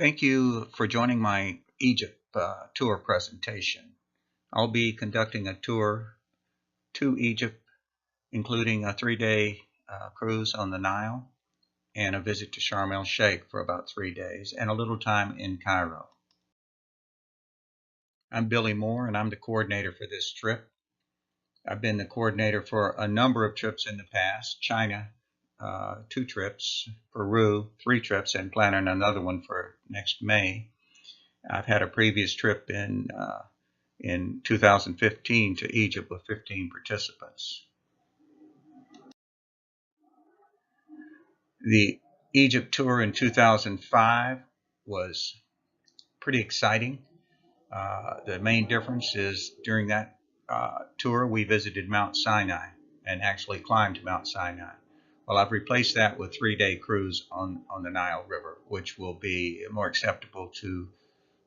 Thank you for joining my Egypt tour presentation. I'll be conducting a tour to Egypt, including a 3-day cruise on the Nile and a visit to Sharm el Sheikh for about 3 days and a little time in Cairo. I'm Billy Moore and I'm the coordinator for this trip. I've been the coordinator for a number of trips in the past: China, 2 trips, Peru, 3 trips, and planning another one for next May. I've had a previous trip in 2015 to Egypt with 15 participants. The Egypt tour in 2005 was pretty exciting. The main difference is during that tour we visited Mount Sinai and actually climbed Mount Sinai. Well, I've replaced that with a 3-day cruise on the Nile River, which will be more acceptable to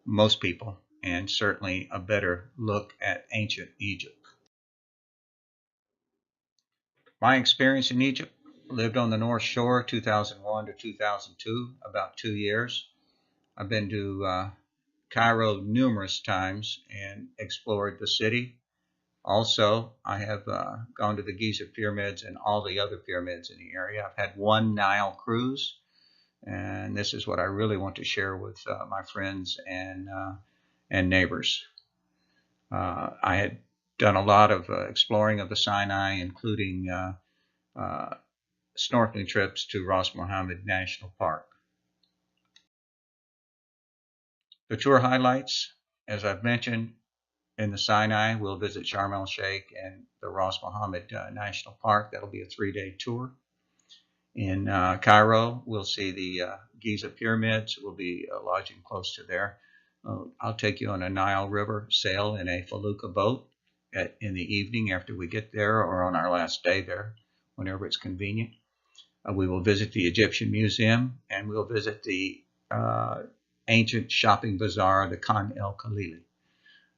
most people and certainly a better look at ancient Egypt. My experience in Egypt: lived on the North Shore 2001 to 2002, about 2 years. I've been to Cairo numerous times and explored the city. Also, I have gone to the Giza pyramids and all the other pyramids in the area. I've had 1 Nile cruise, and this is what I really want to share with my friends and neighbors. I had done a lot of exploring of the Sinai, including snorkeling trips to Ras Mohammed National Park. The tour highlights: as I've mentioned, in the Sinai, we'll visit Sharm el Sheikh and the Ras Mohammed National Park. That'll be a 3-day tour. In Cairo, we'll see the Giza pyramids. We'll be lodging close to there. I'll take you on a Nile River sail in a felucca boat in the evening after we get there, or on our last day there, whenever it's convenient. We will visit the Egyptian Museum, and we'll visit the ancient shopping bazaar, the Khan el Khalili.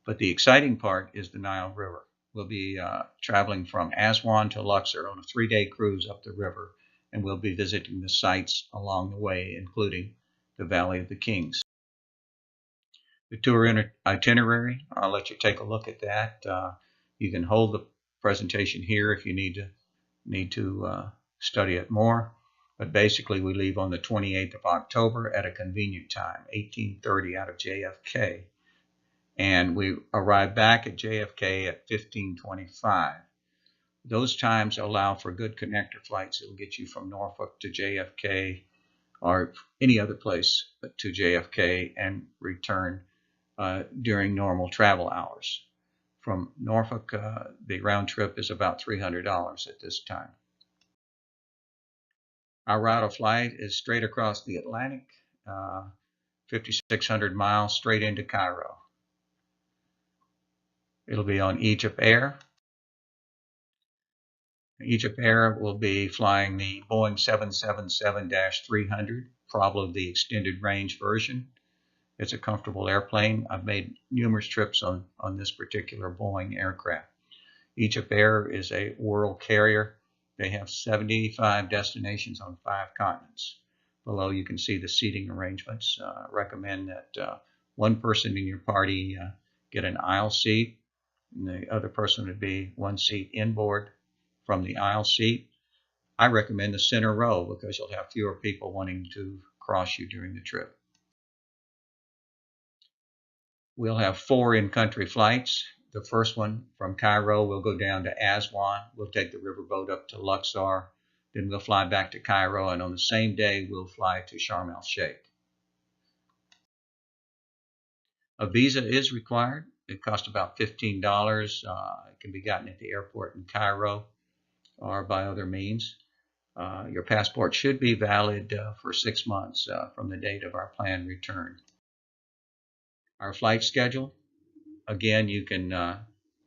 But the exciting part is the Nile River. We'll be traveling from Aswan to Luxor on a 3-day cruise up the river, and we'll be visiting the sites along the way, including the Valley of the Kings. The tour itinerary, I'll let you take a look at that. You can hold the presentation here if you need to study it more. But basically, we leave on the 28th of October at a convenient time, 18:30 out of JFK. And we arrive back at JFK at 15:25. Those times allow for good connector flights that will get you from Norfolk to JFK or any other place to JFK and return during normal travel hours. From Norfolk, the round trip is about $300 at this time. Our route of flight is straight across the Atlantic, 5,600 miles straight into Cairo. It'll be on Egypt Air. Egypt Air will be flying the Boeing 777-300, probably the extended range version. It's a comfortable airplane. I've made numerous trips on this particular Boeing aircraft. Egypt Air is a world carrier. They have 75 destinations on 5 continents. Below you can see the seating arrangements. Recommend that one person in your party get an aisle seat, and the other person would be 1 seat inboard from the aisle seat. I recommend the center row because you'll have fewer people wanting to cross you during the trip. We'll have 4 in-country flights. The first one from Cairo, we'll go down to Aswan. We'll take the riverboat up to Luxor. Then we'll fly back to Cairo, and on the same day, we'll fly to Sharm el Sheikh. A visa is required. It costs about $15. It can be gotten at the airport in Cairo or by other means. Your passport should be valid for 6 months from the date of our planned return. Our flight schedule: again, you can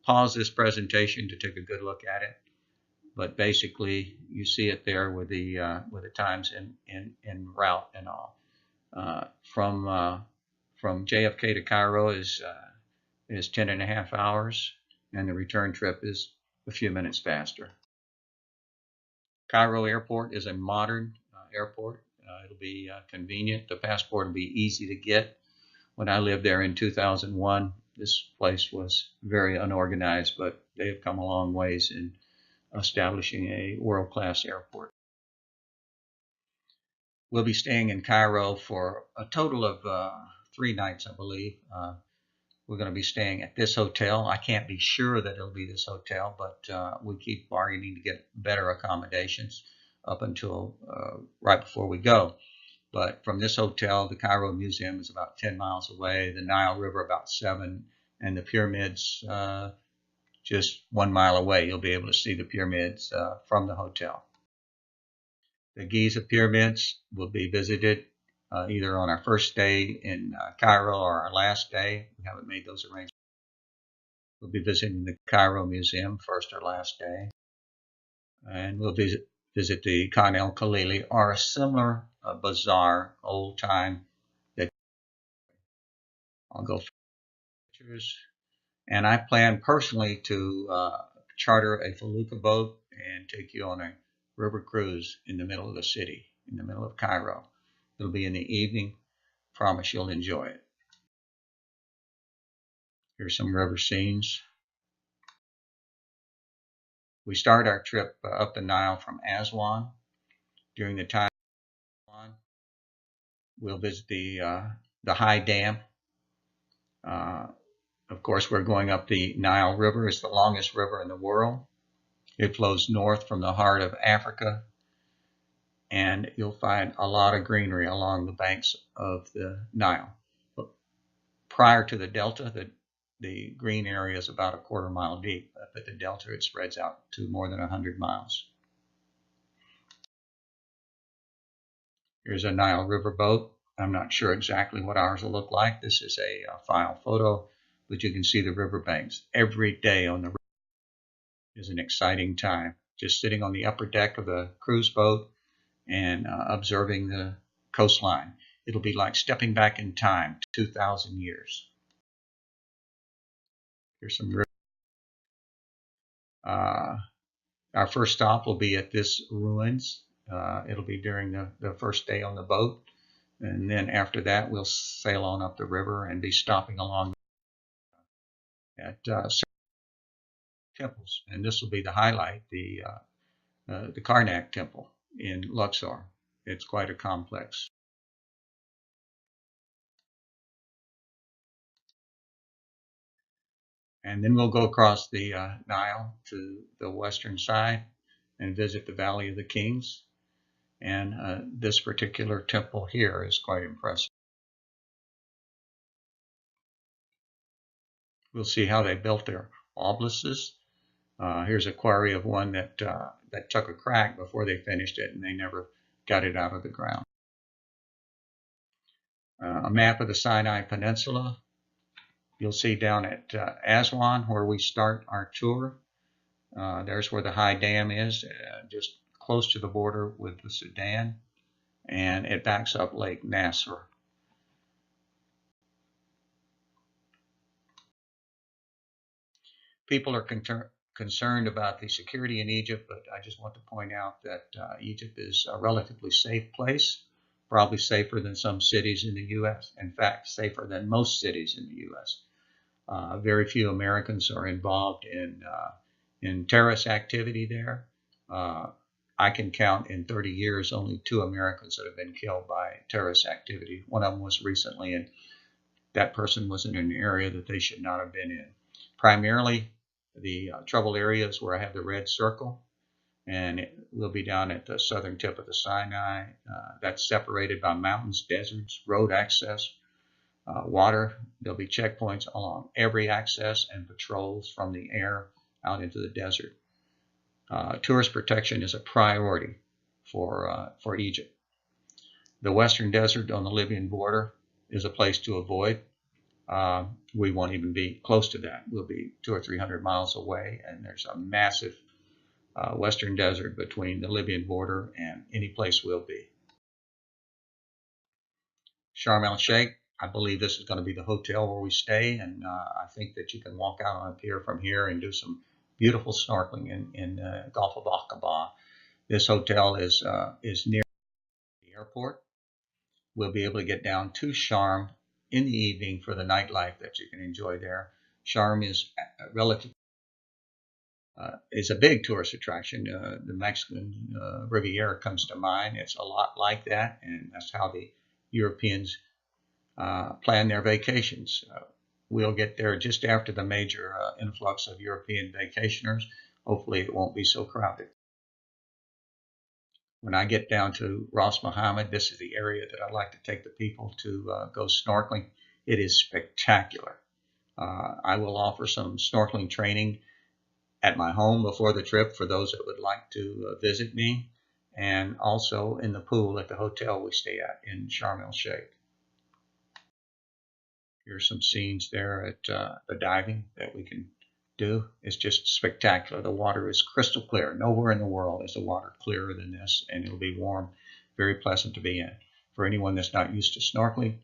pause this presentation to take a good look at it, but basically you see it there with the times in route and all. From JFK to Cairo is 10.5 hours, and the return trip is a few minutes faster. Cairo Airport is a modern airport. It'll be convenient. The passport will be easy to get. When I lived there in 2001, this place was very unorganized, but they have come a long ways in establishing a world-class airport. We'll be staying in Cairo for a total of 3 nights, I believe. We're going to be staying at this hotel. I can't be sure that it'll be this hotel, but we keep bargaining to get better accommodations up until right before we go. But from this hotel, the Cairo Museum is about 10 miles away, the Nile River about 7, and the pyramids just 1 mile away. You'll be able to see the pyramids from the hotel. The Giza pyramids will be visited either on our first day in Cairo or our last day. We haven't made those arrangements. We'll be visiting the Cairo Museum first or last day. And we'll visit the Khan el Khalili or a similar bazaar, old time. That I'll go for pictures. And I plan personally to charter a felucca boat and take you on a river cruise in the middle of the city, in the middle of Cairo. It'll be in the evening. Promise you'll enjoy it. Here's some river scenes. We start our trip up the Nile from Aswan. During the time we'll visit the high dam. Of course, we're going up the Nile River. It's the longest river in the world. It flows north from the heart of Africa, and you'll find a lot of greenery along the banks of the Nile. But prior to the delta, the green area is about a quarter mile deep. But the delta, it spreads out to more than 100 miles. Here's a Nile River boat. I'm not sure exactly what ours will look like. This is a file photo, but you can see the riverbanks. Every day on the river is an exciting time. Just sitting on the upper deck of the cruise boat and observing the coastline. It'll be like stepping back in time, 2,000 years. Here's some river. Our first stop will be at this ruins. It'll be during the first day on the boat. And then after that, we'll sail on up the river and be stopping along at temples. And this will be the highlight, the Karnak Temple in Luxor. It's quite a complex. And then we'll go across the Nile to the western side and visit the Valley of the Kings. And this particular temple here is quite impressive. We'll see how they built their obelisks. Here's a quarry of one that took a crack before they finished it, and they never got it out of the ground. A map of the Sinai Peninsula. You'll see down at Aswan, where we start our tour. There's where the high dam is, just close to the border with the Sudan, and it backs up Lake Nasser. People are concerned about the security in Egypt, but I just want to point out that Egypt is a relatively safe place, probably safer than some cities in the U.S. In fact, safer than most cities in the U.S. Very few Americans are involved in terrorist activity there. I can count in 30 years only 2 Americans that have been killed by terrorist activity. One of them was recently, and that person was in an area that they should not have been in. Primarily, the trouble areas where I have the red circle, and it will be down at the southern tip of the Sinai. That's separated by mountains, deserts, road access, water. There'll be checkpoints along every access and patrols from the air out into the desert. Tourist protection is a priority for Egypt. The western desert on the Libyan border is a place to avoid. We won't even be close to that. We'll be 200 or 300 miles away, and there's a massive western desert between the Libyan border and any place we'll be. Sharm el Sheikh, I believe this is going to be the hotel where we stay, and I think that you can walk out on a pier from here and do some beautiful snorkeling in the Gulf of Aqaba. This hotel is near the airport. We'll be able to get down to Sharm in the evening for the nightlife that you can enjoy there. Sharm is relative is a big tourist attraction. The Mexican Riviera comes to mind. It's a lot like that, and that's how the Europeans plan their vacations. We'll get there just after the major influx of European vacationers. Hopefully it won't be so crowded. When I get down to Ras Mohammed, this is the area that I like to take the people to go snorkeling. It is spectacular. I will offer some snorkeling training at my home before the trip for those that would like to visit me, and also in the pool at the hotel we stay at in Sharm el Sheikh. Here's some scenes there at the diving that we can do. It's just spectacular. The water is crystal clear. Nowhere in the world is the water clearer than this, and it'll be warm, very pleasant to be in. For anyone that's not used to snorkeling,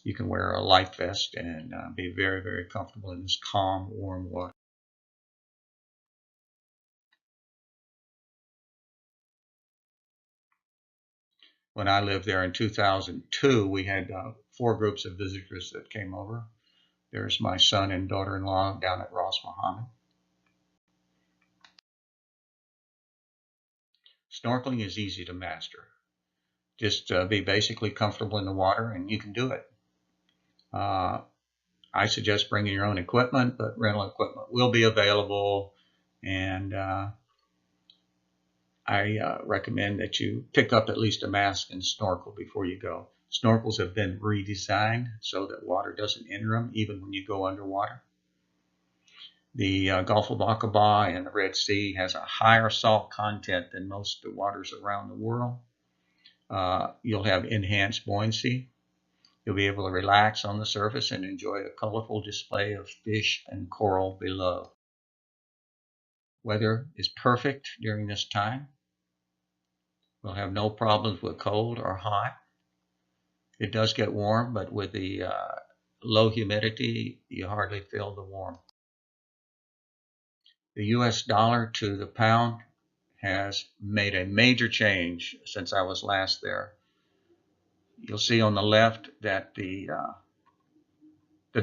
you can wear a life vest and be very, very comfortable in this calm, warm water. When I lived there in 2002, we had 4 groups of visitors that came over. There's my son and daughter-in-law down at Ras Mohammed. Snorkeling is easy to master. Just be basically comfortable in the water and you can do it. I suggest bringing your own equipment, but rental equipment will be available, and I recommend that you pick up at least a mask and snorkel before you go. Snorkels have been redesigned so that water doesn't enter them even when you go underwater. The Gulf of Aqaba and the Red Sea has a higher salt content than most of the waters around the world. You'll have enhanced buoyancy. You'll be able to relax on the surface and enjoy a colorful display of fish and coral below. Weather is perfect during this time. We'll have no problems with cold or hot. It does get warm, but with the low humidity, you hardly feel the warmth. The US dollar to the pound has made a major change since I was last there. You'll see on the left that the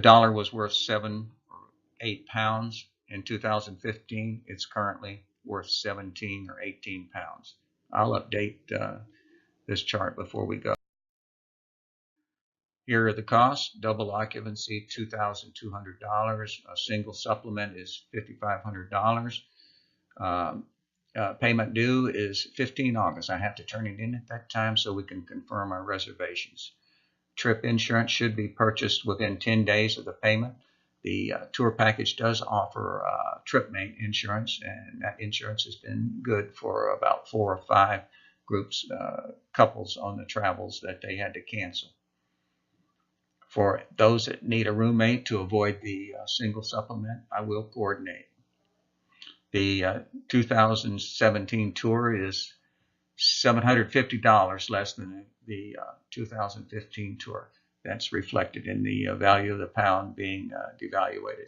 dollar was worth 7 or 8 pounds in 2015. It's currently worth 17 or 18 pounds. I'll update this chart before we go. Here are the costs. Double occupancy, $2,200. A single supplement is $5,500. Payment due is 15 August. I have to turn it in at that time so we can confirm our reservations. Trip insurance should be purchased within 10 days of the payment. The tour package does offer tripmate insurance, and that insurance has been good for about 4 or 5 groups, couples on the travels that they had to cancel. For those that need a roommate to avoid the single supplement, I will coordinate. The 2017 tour is $750 less than the 2015 tour. That's reflected in the value of the pound being devaluated.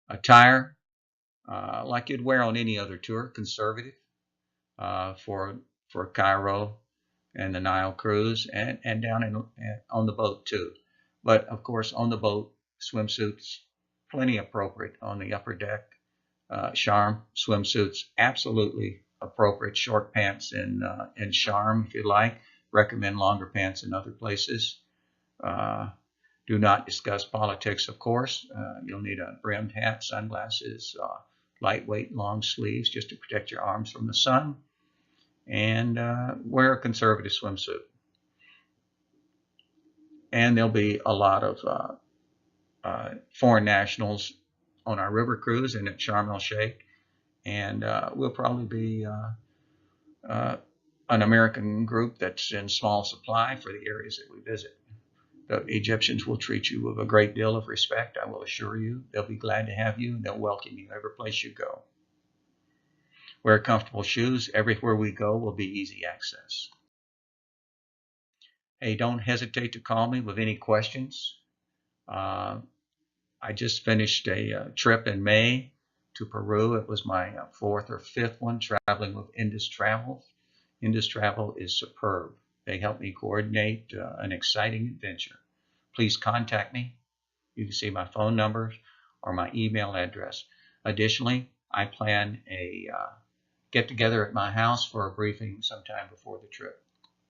Attire, like you'd wear on any other tour, conservative for Cairo and the Nile cruise, and down on the boat too. But of course, on the boat, swimsuits, plenty appropriate. On the upper deck, Sharm swimsuits, absolutely appropriate. Short pants in Sharm if you like. Recommend longer pants in other places. Do not discuss politics, of course. You'll need a brimmed hat, sunglasses, lightweight long sleeves just to protect your arms from the sun, and wear a conservative swimsuit. And there'll be a lot of foreign nationals on our river cruise and at Sharm el Sheikh, and we'll probably be an American group that's in small supply for the areas that we visit. The Egyptians will treat you with a great deal of respect, I will assure you. They'll be glad to have you. They'll welcome you every place you go. Wear comfortable shoes. Everywhere we go will be easy access. Hey, don't hesitate to call me with any questions. I just finished a trip in May to Peru. It was my 4th or 5th one traveling with Indus Travel. Indus Travel is superb. They helped me coordinate an exciting adventure. Please contact me. You can see my phone number or my email address. Additionally, I plan a get together at my house for a briefing sometime before the trip.